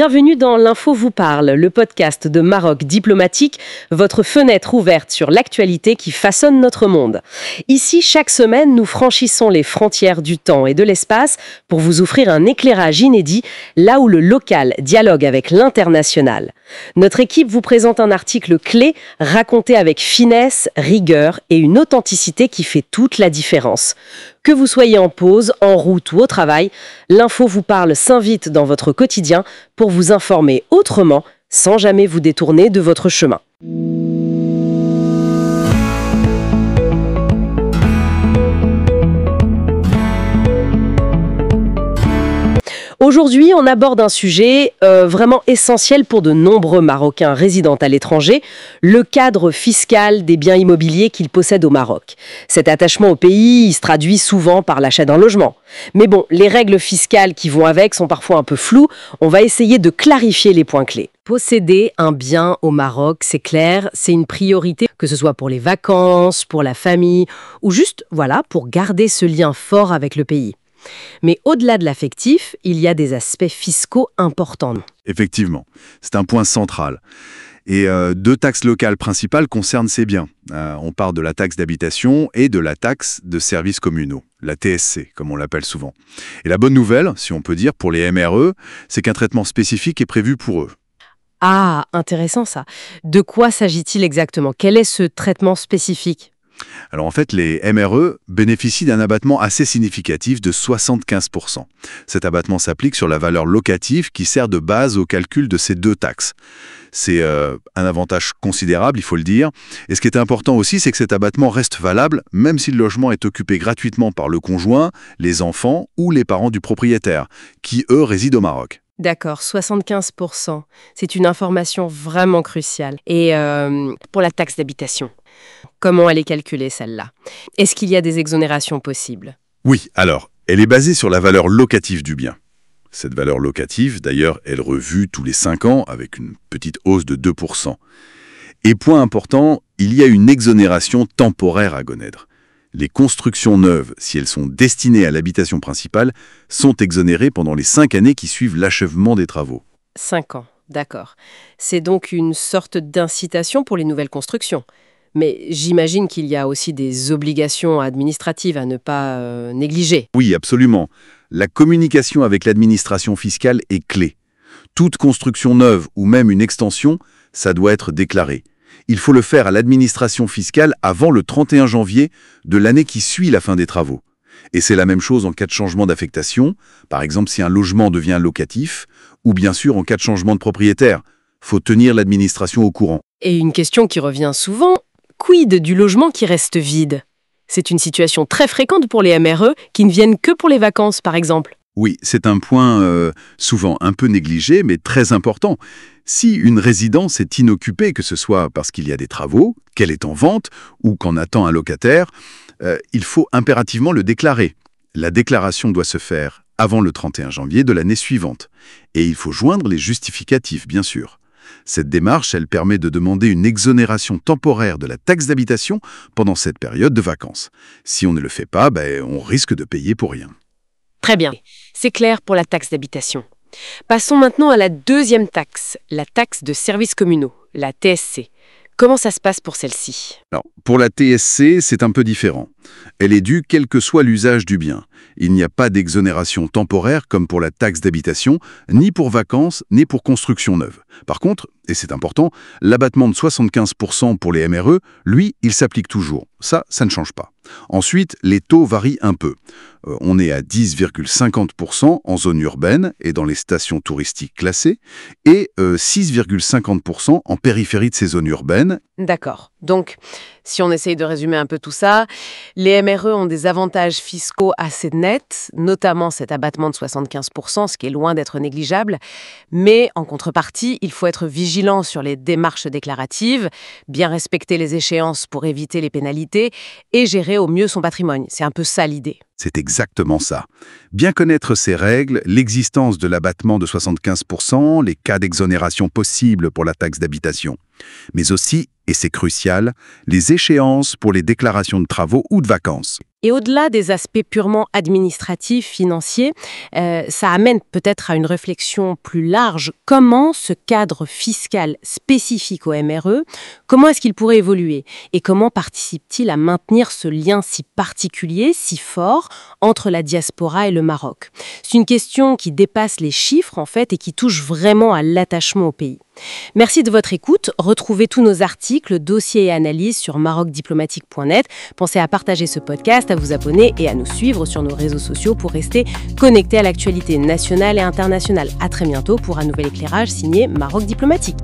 Bienvenue dans l'Info vous parle, le podcast de Maroc Diplomatique, votre fenêtre ouverte sur l'actualité qui façonne notre monde. Ici, chaque semaine, nous franchissons les frontières du temps et de l'espace pour vous offrir un éclairage inédit, là où le local dialogue avec l'international. Notre équipe vous présente un article clé, raconté avec finesse, rigueur et une authenticité qui fait toute la différence. Que vous soyez en pause, en route ou au travail, l'Info vous parle s'invite dans votre quotidien pour vous informer autrement, sans jamais vous détourner de votre chemin. Aujourd'hui, on aborde un sujet vraiment essentiel pour de nombreux Marocains résidant à l'étranger, le cadre fiscal des biens immobiliers qu'ils possèdent au Maroc. Cet attachement au pays, il se traduit souvent par l'achat d'un logement. Mais bon, les règles fiscales qui vont avec sont parfois un peu floues. On va essayer de clarifier les points clés. Posséder un bien au Maroc, c'est clair, c'est une priorité, que ce soit pour les vacances, pour la famille, ou juste, pour garder ce lien fort avec le pays. Mais au-delà de l'affectif, il y a des aspects fiscaux importants. Effectivement, c'est un point central. Et deux taxes locales principales concernent ces biens. On parle de la taxe d'habitation et de la taxe de services communaux, la TSC, comme on l'appelle souvent. Et la bonne nouvelle, si on peut dire, pour les MRE, c'est qu'un traitement spécifique est prévu pour eux. Ah, intéressant ça. De quoi s'agit-il exactement? Quel est ce traitement spécifique? Alors en fait, les MRE bénéficient d'un abattement assez significatif de 75%. Cet abattement s'applique sur la valeur locative qui sert de base au calcul de ces deux taxes. C'est un avantage considérable, il faut le dire. Et ce qui est important aussi, c'est que cet abattement reste valable même si le logement est occupé gratuitement par le conjoint, les enfants ou les parents du propriétaire, qui eux résident au Maroc. D'accord, 75%. C'est une information vraiment cruciale. Et pour la taxe d'habitation, comment elle est calculée, celle-là? Est-ce qu'il y a des exonérations possibles? Oui, alors, elle est basée sur la valeur locative du bien. Cette valeur locative, d'ailleurs, elle est revue tous les 5 ans avec une petite hausse de 2%. Et point important, il y a une exonération temporaire à connaître. Les constructions neuves, si elles sont destinées à l'habitation principale, sont exonérées pendant les 5 années qui suivent l'achèvement des travaux. 5 ans, d'accord. C'est donc une sorte d'incitation pour les nouvelles constructions. Mais j'imagine qu'il y a aussi des obligations administratives à ne pas négliger. Oui, absolument. La communication avec l'administration fiscale est clé. Toute construction neuve ou même une extension, ça doit être déclaré. Il faut le faire à l'administration fiscale avant le 31 janvier de l'année qui suit la fin des travaux. Et c'est la même chose en cas de changement d'affectation, par exemple si un logement devient locatif, ou bien sûr en cas de changement de propriétaire. Faut tenir l'administration au courant. Et une question qui revient souvent, quid du logement qui reste vide? C'est une situation très fréquente pour les MRE qui ne viennent que pour les vacances, par exemple. Oui, c'est un point souvent un peu négligé, mais très important. Si une résidence est inoccupée, que ce soit parce qu'il y a des travaux, qu'elle est en vente ou qu'on attend un locataire, il faut impérativement le déclarer. La déclaration doit se faire avant le 31 janvier de l'année suivante. Et il faut joindre les justificatifs, bien sûr. Cette démarche, elle permet de demander une exonération temporaire de la taxe d'habitation pendant cette période de vacances. Si on ne le fait pas, on risque de payer pour rien. Très bien, c'est clair pour la taxe d'habitation. Passons maintenant à la deuxième taxe, la taxe de services communaux, la TSC. Comment ça se passe pour celle-ci? Alors, pour la TSC, c'est un peu différent. Elle est due quel que soit l'usage du bien. Il n'y a pas d'exonération temporaire comme pour la taxe d'habitation, ni pour vacances, ni pour construction neuve. Par contre, et c'est important, l'abattement de 75% pour les MRE, lui, il s'applique toujours. Ça ne change pas. Ensuite, les taux varient un peu. On est à 10,50% en zone urbaine et dans les stations touristiques classées, et 6,50% en périphérie de ces zones urbaines. D'accord. Donc, si on essaye de résumer un peu tout ça, les MRE ont des avantages fiscaux assez nets, notamment cet abattement de 75%, ce qui est loin d'être négligeable. Mais en contrepartie, il faut être vigilant sur les démarches déclaratives, bien respecter les échéances pour éviter les pénalités et gérer au mieux son patrimoine. C'est un peu ça l'idée. C'est exactement ça. Bien connaître ces règles, l'existence de l'abattement de 75%, les cas d'exonération possibles pour la taxe d'habitation. Mais aussi, et c'est crucial, les échéances pour les déclarations de travaux ou de vacances. Et au-delà des aspects purement administratifs, financiers, ça amène peut-être à une réflexion plus large. Comment ce cadre fiscal spécifique au MRE, comment est-ce qu'il pourrait évoluer? Et comment participe-t-il à maintenir ce lien si particulier, si fort, entre la diaspora et le Maroc? C'est une question qui dépasse les chiffres, en fait, et qui touche vraiment à l'attachement au pays. Merci de votre écoute. Retrouvez tous nos articles, dossiers et analyses sur marocdiplomatique.net. Pensez à partager ce podcast, à vous abonner et à nous suivre sur nos réseaux sociaux pour rester connectés à l'actualité nationale et internationale. À très bientôt pour un nouvel éclairage signé Maroc Diplomatique.